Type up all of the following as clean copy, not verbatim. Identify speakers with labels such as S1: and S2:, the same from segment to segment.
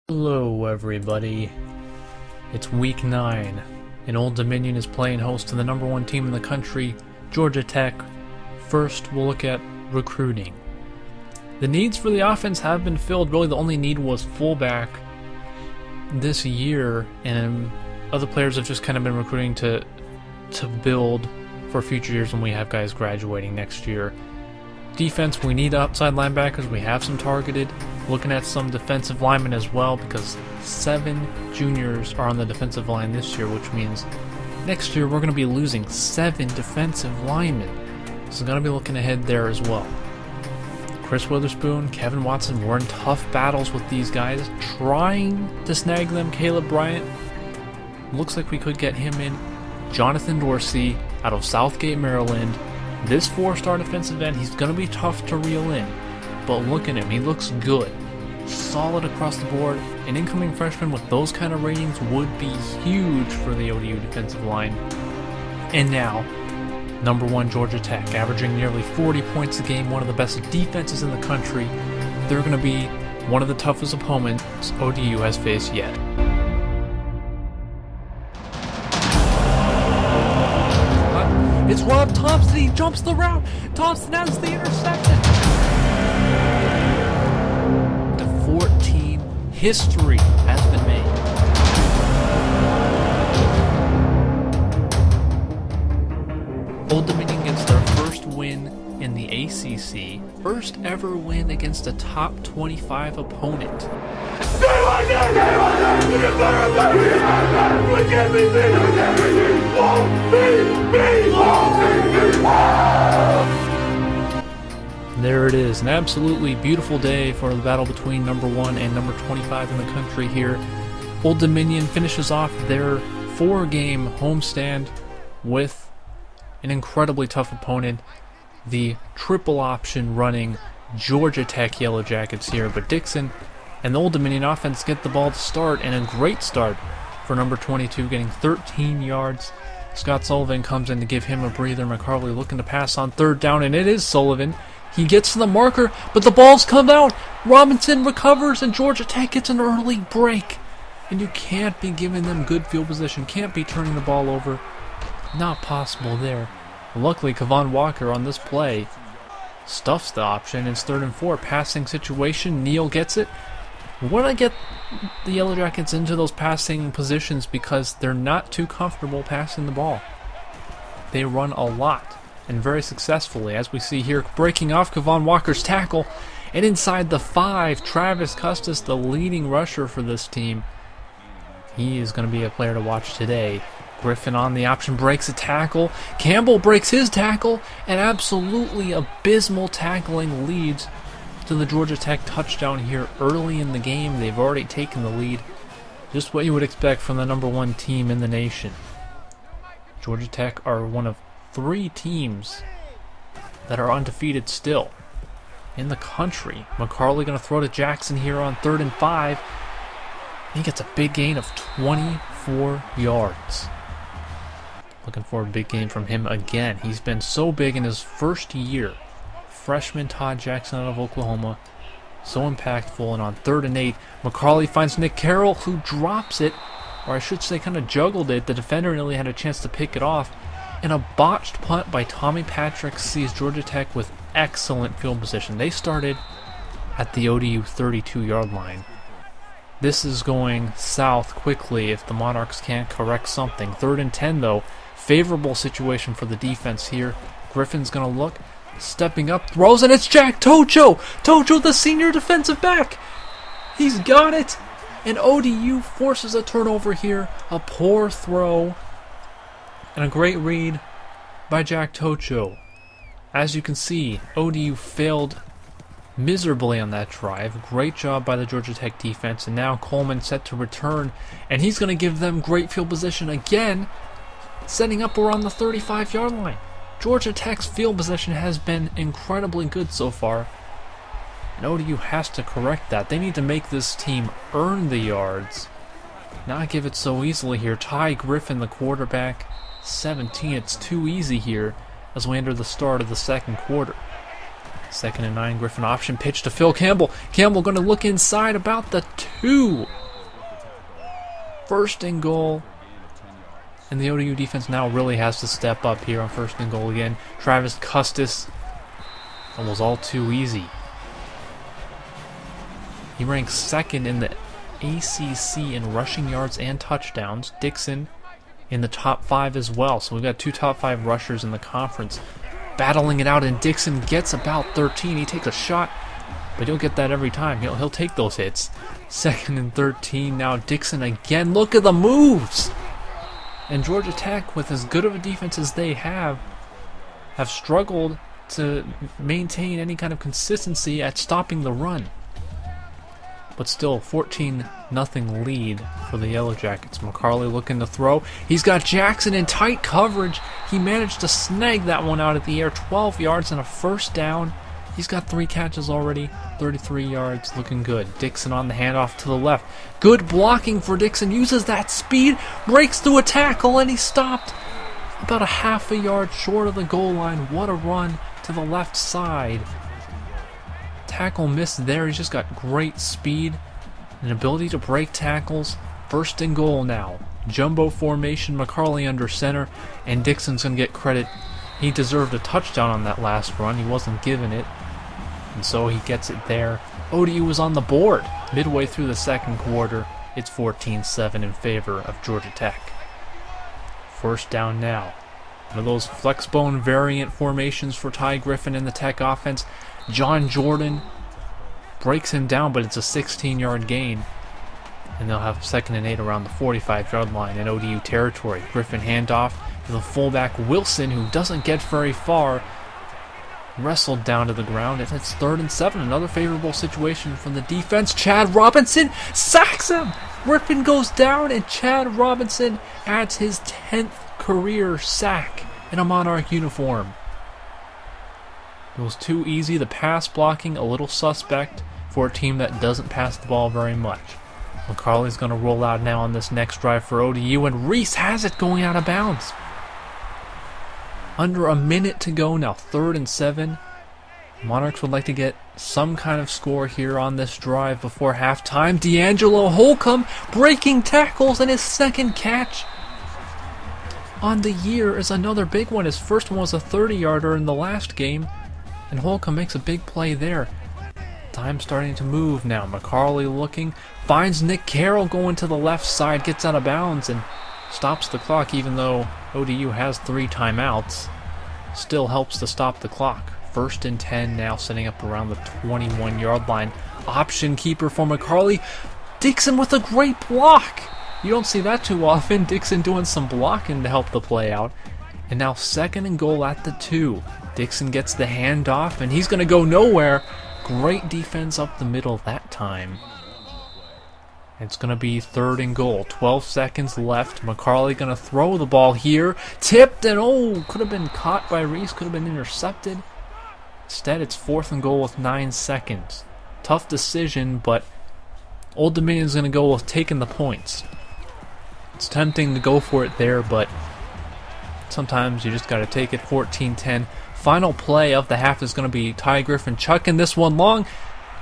S1: Hello everybody, it's week 9, and Old Dominion is playing host to the #1 team in the country, Georgia Tech. First, we'll look at recruiting. The needs for the offense have been filled. Really the only need was fullback this year, and other players have just kind of been recruiting to build for future years when we have guys graduating next year. Defense, we need outside linebackers. We have some targeted. Looking at some defensive linemen as well, because 7 juniors are on the defensive line this year, which means next year we're going to be losing 7 defensive linemen. So going to be looking ahead there as well. Chris Witherspoon, Kevin Watson, we're in tough battles with these guys, trying to snag them. Caleb Bryant, looks like we could get him in. Jonathan Dorsey out of Southgate, Maryland. This 4-star defensive end, he's going to be tough to reel in. But look at him, he looks good. Solid across the board. An incoming freshman with those kind of ratings would be huge for the ODU defensive line. And now, #1 Georgia Tech, averaging nearly 40 points a game, one of the best defenses in the country. They're going to be one of the toughest opponents ODU has faced yet. It's Rob Thompson, he jumps the route. Thompson has the interception. 14, history has been made. Old Dominion gets their first win in the ACC, first ever win against a top 25 opponent. There it is, an absolutely beautiful day for the battle between #1 and #25 in the country here. Old Dominion finishes off their 4-game homestand with an incredibly tough opponent, the triple option running Georgia Tech Yellow Jackets here. But Dixon and the Old Dominion offense get the ball to start, and a great start for number 22, getting 13 yards. Scott Sullivan comes in to give him a breather. McCarley looking to pass on 3rd down, and it is Sullivan. He gets to the marker, but the ball's come out. Robinson recovers, and Georgia Tech gets an early break. And you can't be giving them good field position. Can't be turning the ball over. Not possible there. Luckily, Kavon Walker on this play stuffs the option. It's 3rd and 4. Passing situation. Neal gets it. We want to get the Yellow Jackets into those passing positions because they're not too comfortable passing the ball. They run a lot, and very successfully, as we see here, breaking off Kavon Walker's tackle, and inside the 5, Travis Custis, the leading rusher for this team. He is going to be a player to watch today. Griffin on the option, breaks a tackle. Campbell breaks his tackle, and absolutely abysmal tackling leads to the Georgia Tech touchdown here early in the game. They've already taken the lead. Just what you would expect from the #1 team in the nation. Georgia Tech are one of 3 teams that are undefeated still in the country. McCarley going to throw to Jackson here on 3rd and 5. He gets a big gain of 24 yards. Looking for a big game from him again. He's been so big in his first year. Freshman Todd Jackson out of Oklahoma. So impactful. And on 3rd and 8, McCarley finds Nick Carroll, who drops it, or I should say kind of juggled it. The defender nearly had a chance to pick it off. And a botched punt by Tommy Patrick sees Georgia Tech with excellent field position. They started at the ODU 32-yard line. This is going south quickly if the Monarchs can't correct something. 3rd and 10 though. Favorable situation for the defense here. Griffin's going to look, stepping up, throws, and it's Jack Tocho! Tocho, the senior defensive back! He's got it! And ODU forces a turnover here. A poor throw. And a great read by Jack Tocho. As you can see, ODU failed miserably on that drive. Great job by the Georgia Tech defense. And now Coleman set to return. And he's going to give them great field position again, setting up around the 35-yard line. Georgia Tech's field position has been incredibly good so far. And ODU has to correct that. They need to make this team earn the yards, not give it so easily here. Ty Griffin, the quarterback, 17. It's too easy here as we enter the start of the 2nd quarter. 2nd and 9, Griffin option pitch to Phil Campbell. Campbell going to look inside about the 2. 1st and goal. And the ODU defense now really has to step up here on 1st and goal again. Travis Custis. That was all too easy. He ranks 2nd in the ACC in rushing yards and touchdowns. Dixon in the top 5 as well. So we've got 2 top 5 rushers in the conference battling it out, and Dixon gets about 13. He takes a shot, but he'll get that every time. He'll take those hits. 2nd and 13 now. Dixon again. Look at the moves. And Georgia Tech, with as good of a defense as they have struggled to maintain any kind of consistency at stopping the run. But still, 14-0 lead for the Yellow Jackets. McCarley looking to throw. He's got Jackson in tight coverage. He managed to snag that one out of the air. 12 yards and a 1st down. He's got 3 catches already. 33 yards. Looking good. Dixon on the handoff to the left. Good blocking for Dixon. Uses that speed. Breaks through a tackle, and he stopped about a half a yard short of the goal line. What a run to the left side. Tackle missed there. He's just got great speed and ability to break tackles. 1st and goal now. Jumbo formation, McCarley under center, and Dixon's going to get credit. He deserved a touchdown on that last run. He wasn't given it, and so he gets it there. ODU was on the board midway through the 2nd quarter. It's 14-7 in favor of Georgia Tech. 1st down now. One of those flexbone variant formations for Ty Griffin in the Tech offense. John Jordan breaks him down, but it's a 16-yard gain. And they'll have 2nd and 8 around the 45-yard line in ODU territory. Griffin handoff to the fullback Wilson, who doesn't get very far. Wrestled down to the ground, and it's 3rd and 7. Another favorable situation from the defense. Chad Robinson sacks him! Griffin goes down, and Chad Robinson adds his 10th career sack in a Monarch uniform. It was too easy. The pass blocking a little suspect for a team that doesn't pass the ball very much. McCarley's going to roll out now on this next drive for ODU, and Reese has it going out of bounds. Under a minute to go now, 3rd and 7. Monarchs would like to get some kind of score here on this drive before halftime. D'Angelo Holcomb breaking tackles, and his 2nd catch on the year is another big one. His first one was a 30-yarder in the last game, and Holcomb makes a big play there. Time starting to move now. McCarley looking, finds Nick Carroll going to the left side, gets out of bounds, and stops the clock, even though ODU has 3 timeouts. Still helps to stop the clock. 1st and 10 now, setting up around the 21-yard line. Option keeper for McCarley. Dixon with a great block. You don't see that too often. Dixon doing some blocking to help the play out. And now 2nd and goal at the 2. Dixon gets the handoff, and he's going to go nowhere. Great defense up the middle that time. It's going to be 3rd and goal. 12 seconds left. McCarley going to throw the ball here. Tipped, and could have been caught by Reese. Could have been intercepted. Instead, it's 4th and goal with 9 seconds. Tough decision, but Old Dominion's going to go with taking the points. It's tempting to go for it there, but sometimes you just got to take it. 14-10. Final play of the half is going to be Ty Griffin chucking this one long,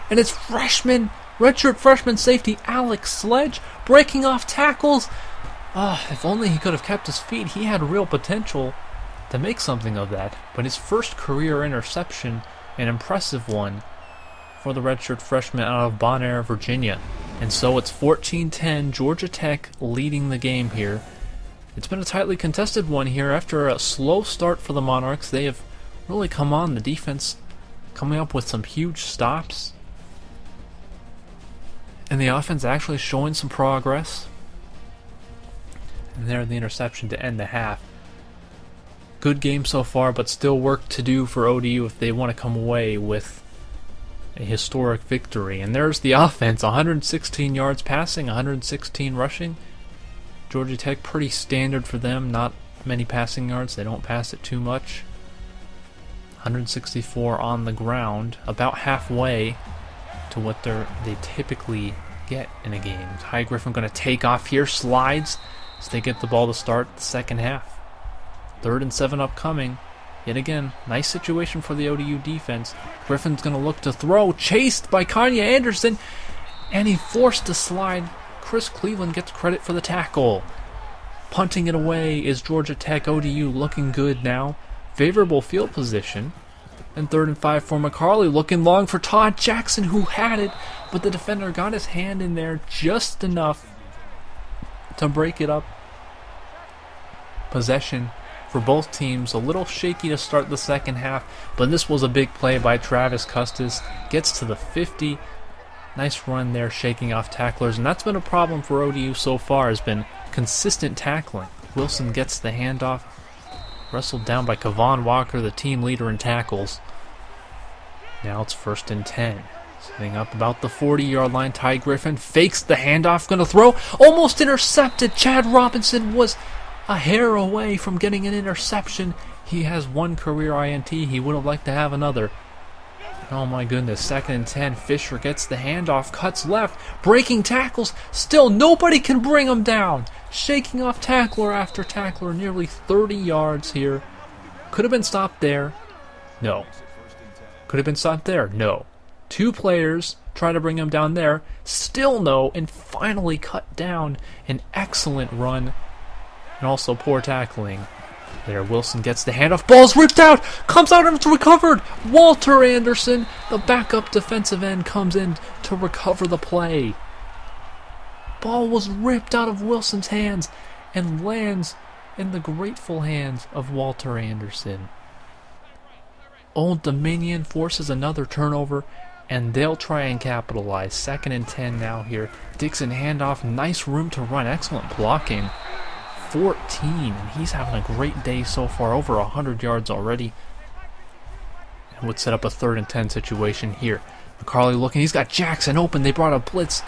S1: and it's redshirt freshman safety Alex Sledge breaking off tackles. If only he could have kept his feet. He had real potential to make something of that. But his first career interception, an impressive one for the redshirt freshman out of Bon Air, Virginia. And so it's 14-10, Georgia Tech leading the game here. It's been a tightly contested one here. After a slow start for the Monarchs, they have really come on. The defense coming up with some huge stops, and the offense actually showing some progress. And there, the interception to end the half. Good game so far, but still work to do for ODU if they want to come away with a historic victory. And there's the offense, 116 yards passing, 116 rushing. Georgia Tech, pretty standard for them, not many passing yards. They don't pass it too much. 164 on the ground, about halfway to what they typically get in a game. Ty Griffin going to take off here, slides, so they get the ball to start the second half. 3rd and 7 upcoming. Yet again, nice situation for the ODU defense. Griffin's going to look to throw, chased by Kanye Anderson, and he forced to slide. Chris Cleveland gets credit for the tackle. Punting it away is Georgia Tech. ODU looking good now. Favorable field position. And 3rd and 5 for McCarley, looking long for Todd Jackson, who had it, but the defender got his hand in there just enough to break it up. Possession for both teams, a little shaky to start the second half, but this was a big play by Travis Custis. Gets to the 50. Nice run there, shaking off tacklers, and that's been a problem for ODU so far, has been consistent tackling. Wilson gets the handoff, wrestled down by Kavon Walker, the team leader in tackles. Now it's 1st and 10. Setting up about the 40-yard line. Ty Griffin fakes the handoff, going to throw, almost intercepted. Chad Robinson was a hair away from getting an interception. He has one career INT. He would have liked to have another. Oh my goodness, 2nd and 10. Fisher gets the handoff, cuts left, breaking tackles. Still, nobody can bring him down. Shaking off tackler after tackler, nearly 30 yards here. Could have been stopped there. No. Could have been stopped there. No. 2 players try to bring him down there. Still no, and finally cut down. An excellent run. And also poor tackling. There, Wilson gets the handoff. Ball's ripped out. Comes out and it's recovered. Walter Anderson, the backup defensive end, comes in to recover the play. Ball was ripped out of Wilson's hands and lands in the grateful hands of Walter Anderson. Old Dominion forces another turnover, and they'll try and capitalize. 2nd and 10 now here. Dixon handoff. Nice room to run. Excellent blocking. 14, and he's having a great day so far, over 100 yards already, and would set up a 3rd and 10 situation here. McCarley looking, he's got Jackson open. They brought a blitz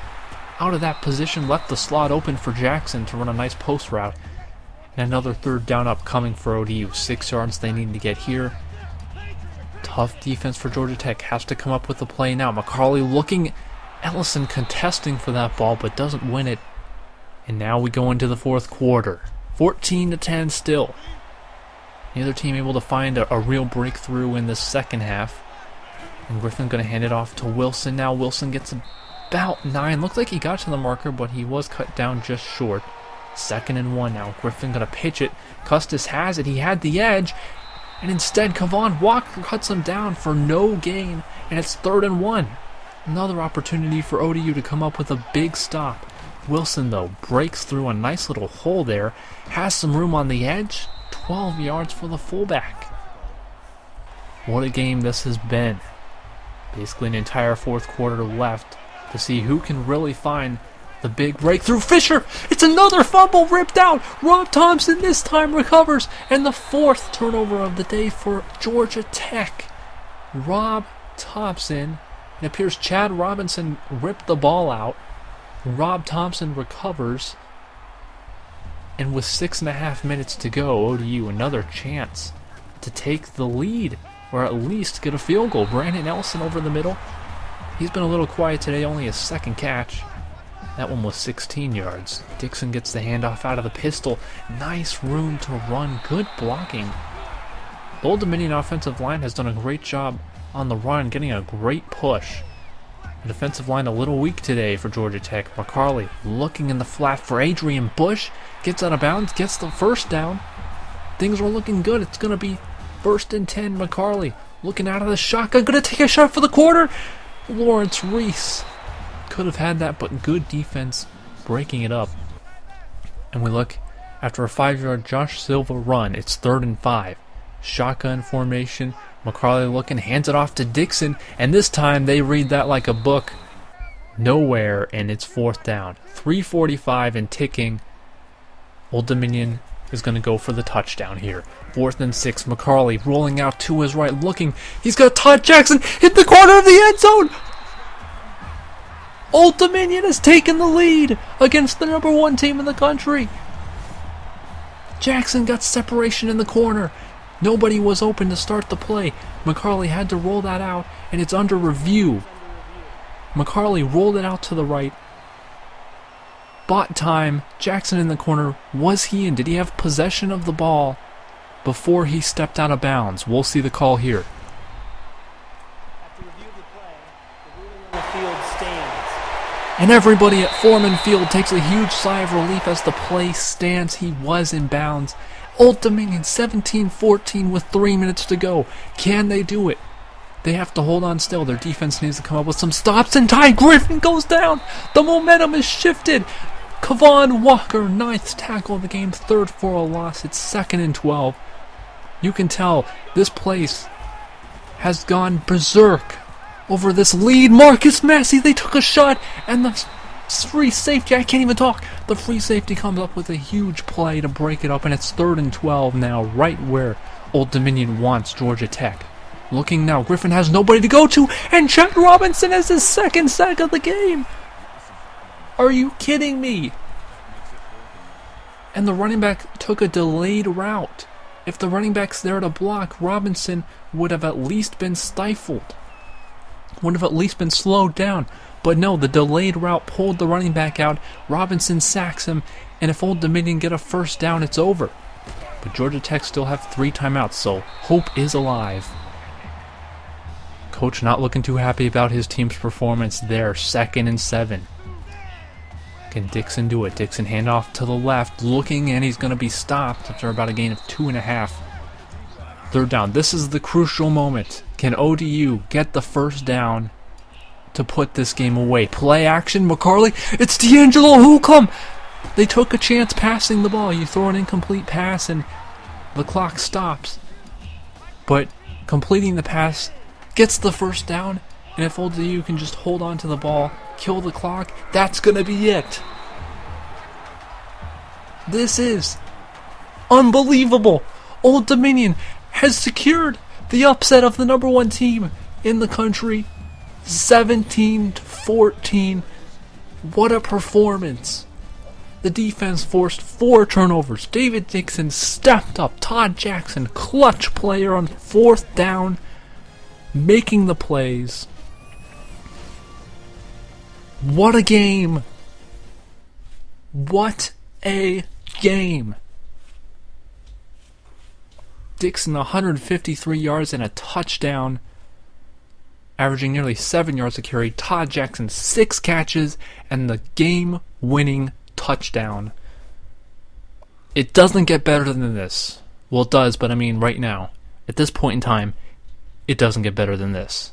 S1: out of that position, left the slot open for Jackson to run a nice post route, and another 3rd down upcoming for ODU. 6 yards they need to get here. Tough defense for Georgia Tech, has to come up with the play now. McCarley looking, Ellison contesting for that ball but doesn't win it. And now we go into the 4th quarter. 14-10 still. Neither team able to find a real breakthrough in the second half. And Griffin going to hand it off to Wilson. Now Wilson gets about 9. Looked like he got to the marker, but he was cut down just short. 2nd and 1 now. Griffin going to pitch it. Custis has it. He had the edge. And instead, Kavon Walker cuts him down for no gain. And it's 3rd and 1. Another opportunity for ODU to come up with a big stop. Wilson, though, breaks through a nice little hole there. Has some room on the edge. 12 yards for the fullback. What a game this has been. Basically an entire 4th quarter left to see who can really find the big breakthrough. Fisher! It's another fumble ripped out! Rob Thompson this time recovers. And the 4th turnover of the day for Georgia Tech. Rob Thompson. It appears Chad Robinson ripped the ball out. Rob Thompson recovers, and with 6.5 minutes to go, ODU another chance to take the lead, or at least get a field goal. Brandon Nelson over the middle. He's been a little quiet today, only his 2nd catch. That one was 16 yards. Dixon gets the handoff out of the pistol. Nice room to run, good blocking. The Old Dominion offensive line has done a great job on the run, getting a great push. The defensive line a little weak today for Georgia Tech. McCarley looking in the flat for Adrian Bush. Gets out of bounds, gets the 1st down. Things are looking good. It's going to be 1st and 10. McCarley looking out of the shotgun. Going to take a shot for the corner. Lawrence Reese could have had that, but good defense breaking it up. And we look after a 5-yard Josh Silva run. It's 3rd and 5. Shotgun formation. McCarley looking, hands it off to Dixon, and this time they read that like a book. Nowhere, and it's 4th down. 3:45 and ticking. Old Dominion is going to go for the touchdown here. 4th and 6. McCarley rolling out to his right, looking. He's got Todd Jackson hit the corner of the end zone. Old Dominion has taken the lead against the number 1 team in the country. Jackson got separation in the corner. Nobody was open to start the play. McCarley had to roll that out, and it's under review. McCarley rolled it out to the right. Bought time. Jackson in the corner. Was he in? Did he have possession of the ball? before he stepped out of bounds. We'll see the call here.
S2: After review of the play, the ruling on the field stands.
S1: And everybody at Foreman Field takes a huge sigh of relief as the play stands. He was in bounds. Old Dominion 17-14 with 3 minutes to go. Can they do it? They have to hold on still. Their defense needs to come up with some stops, and Ty Griffin goes down. The momentum is shifted. Kavon Walker, 9th tackle of the game, 3rd for a loss. It's 2nd and 12. You can tell this place has gone berserk over this lead. Marcus Massey, they took a shot, and the free safety, I can't even talk. The free safety comes up with a huge play to break it up, and it's 3rd and 12 now, right where Old Dominion wants Georgia Tech. Looking now, Griffin has nobody to go to, and Chad Robinson has his 2nd sack of the game. Are you kidding me? And the running back took a delayed route. If the running back's there to block, Robinson would have at least been stifled. Would have at least been slowed down. But no, the delayed route pulled the running back out. Robinson sacks him, and if Old Dominion get a 1st down, it's over. But Georgia Tech still have 3 timeouts, so hope is alive. Coach not looking too happy about his team's performance there. 2nd and 7. Can Dixon do it? Dixon handoff to the left, looking, and he's going to be stopped after about a gain of 2.5. 3rd down. This is the crucial moment. Can ODU get the 1st down to put this game away? Play action, McCarley. It's D'Angelo Holcomb. They took a chance passing the ball. You throw an incomplete pass, and the clock stops. But completing the pass gets the 1st down, and if ODU can just hold on to the ball, kill the clock, that's going to be it. This is unbelievable. Old Dominion has secured the upset of the number 1 team in the country. 17-14. What a performance. The defense forced 4 turnovers. David Dixon stepped up. Todd Jackson, clutch player on 4th down, making the plays. What a game. What a game. Dixon 153 yards and a touchdown, averaging nearly 7 yards a carry. Todd Jackson 6 catches and the game-winning touchdown. It doesn't get better than this. Well, it does, but I mean right now, at this point in time, it doesn't get better than this.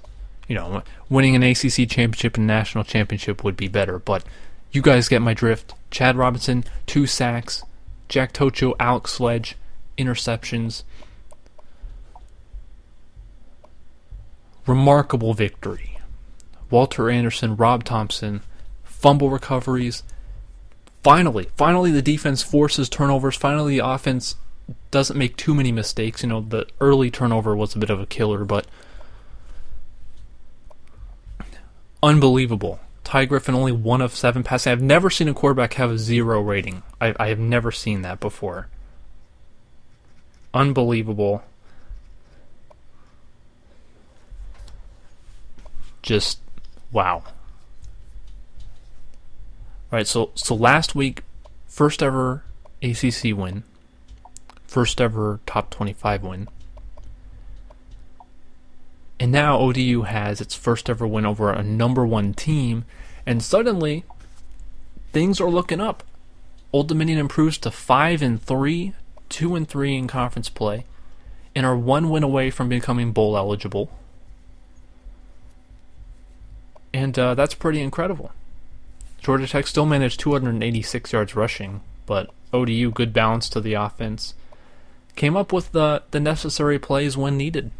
S1: You know, winning an ACC championship and national championship would be better, but you guys get my drift. Chad Robinson, 2 sacks. Jack Tocho, Alex Sledge, interceptions. Remarkable victory. Walter Anderson, Rob Thompson, fumble recoveries. Finally the defense forces turnovers. Finally the offense doesn't make too many mistakes. You know, the early turnover was a bit of a killer, but unbelievable. Ty Griffin only 1 of 7 passing. I've never seen a quarterback have a 0 rating. I have never seen that before. Unbelievable. Just wow. Alright, so last week, first ever ACC win. First ever top 25 win. And now ODU has its first ever win over a number 1 team, and suddenly things are looking up. Old Dominion improves to 5-3, 2-3 in conference play, and are 1 win away from becoming bowl eligible. And that's pretty incredible. Georgia Tech still managed 286 yards rushing, but ODU, good balance to the offense, came up with the necessary plays when needed.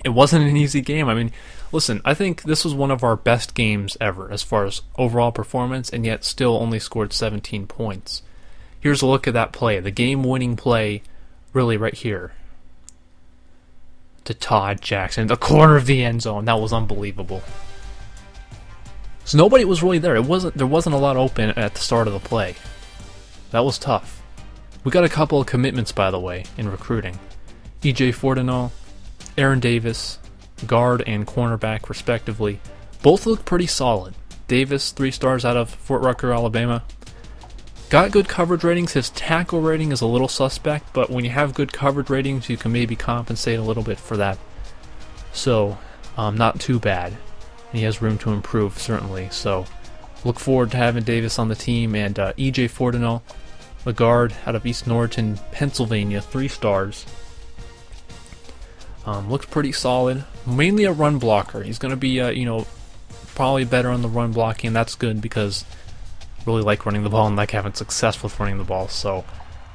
S1: It wasn't an easy game. I mean, listen, I think this was one of our best games ever as far as overall performance, and yet still only scored 17 points. Here's a look at that play, the game-winning play, really right here, to Todd Jackson, the corner of the end zone. That was unbelievable. So nobody was really there. There wasn't a lot open at the start of the play. That was tough. We got a couple of commitments, by the way, in recruiting. E.J. Fortinall, Aaron Davis, guard and cornerback respectively, both look pretty solid. Davis, 3 stars out of Fort Rucker, Alabama. got good coverage ratings. His tackle rating is a little suspect, but when you have good coverage ratings, you can maybe compensate a little bit for that. So, not too bad. He has room to improve, certainly. So, look forward to having Davis on the team. And E.J. Fortino, the guard out of East Norriton, Pennsylvania, 3 stars. Looks pretty solid. Mainly a run blocker. He's going to be, probably better on the run blocking, and that's good because I really like running the ball and like having success with running the ball, so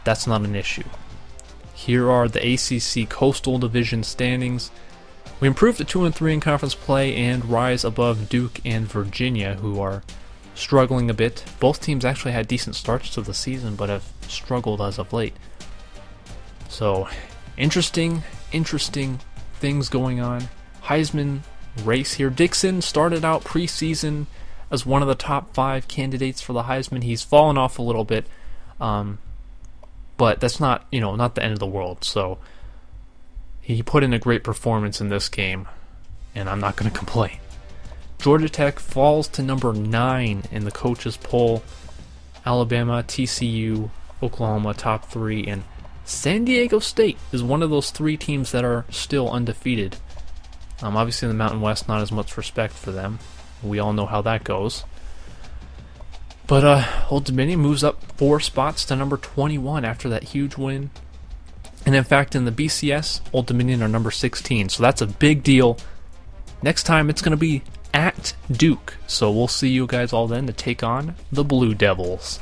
S1: that's not an issue. Here are the ACC Coastal Division standings. We improved to 2-3 in conference play and rise above Duke and Virginia, who are struggling a bit. Both teams actually had decent starts to the season, but have struggled as of late. So, interesting things going on. Heisman race here. Dixon started out preseason as one of the top 5 candidates for the Heisman. He's fallen off a little bit, but that's not the end of the world. So he put in a great performance in this game, and I'm not going to complain. Georgia Tech falls to number 9 in the coaches poll. Alabama, TCU, Oklahoma, top 3, and San Diego State is one of those 3 teams that are still undefeated. Obviously in the Mountain West, not as much respect for them. We all know how that goes. But Old Dominion moves up 4 spots to number 21 after that huge win. And in fact, in the BCS, Old Dominion are number 16. So that's a big deal. Next time, it's going to be at Duke. So we'll see you guys all then to take on the Blue Devils.